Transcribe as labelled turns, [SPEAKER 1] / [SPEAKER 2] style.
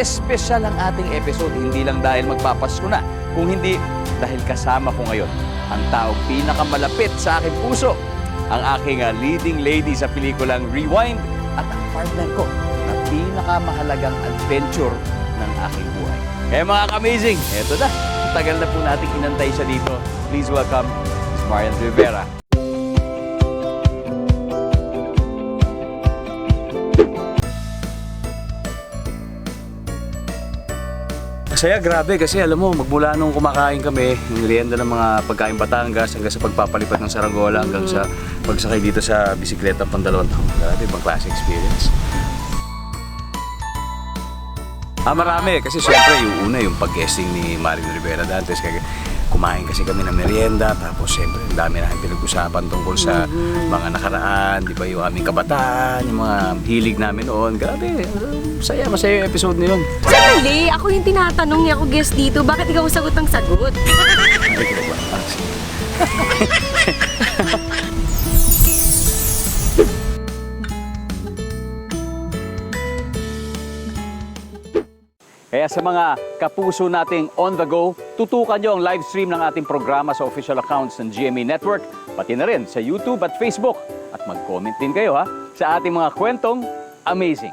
[SPEAKER 1] espesyal ang ating episode, hindi lang dahil magpapasko na, kung hindi dahil kasama ko ngayon ang taong pinakamalapit sa aking puso, ang aking leading lady sa pelikulang Rewind at ang partner ko na pinakamahalagang adventure ng aking buhay. Kaya mga ka-amazing, eto na. Tagal na po natin inantay siya dito. Please welcome Ms. Marian Rivera. Masaya, grabe, kasi alam mo, magmula nung kumakain kami, yung merienda ng mga pagkain Batangas, hanggang sa pagpapalipat ng Saranggola, hanggang sa pagsakay dito sa bisikleta pang 2 taon. Grabe, ibang klase experience. Marami, kasi syempre yung una, yung pag-guesting ni Marian Rivera Dantes, kaya kumain kasi kami ng merienda, tapos syempre ang dami natin pinag-usapan tungkol sa mga nakaraan, di ba, yung aming kabataan, yung mga hilig namin noon. Grabe, masaya yung episode na yun.
[SPEAKER 2] Sandali, ako yung tinatanong niya, ako guest dito. Bakit ikaw ang sagot ng sagot?
[SPEAKER 1] Ay, kaya ba? Sige. Kaya sa mga kapuso nating on the go, tutukan nyo ang live stream ng ating programa sa official accounts ng GMA Network, pati na rin sa YouTube at Facebook. At mag-comment din kayo sa ating mga kwentong amazing.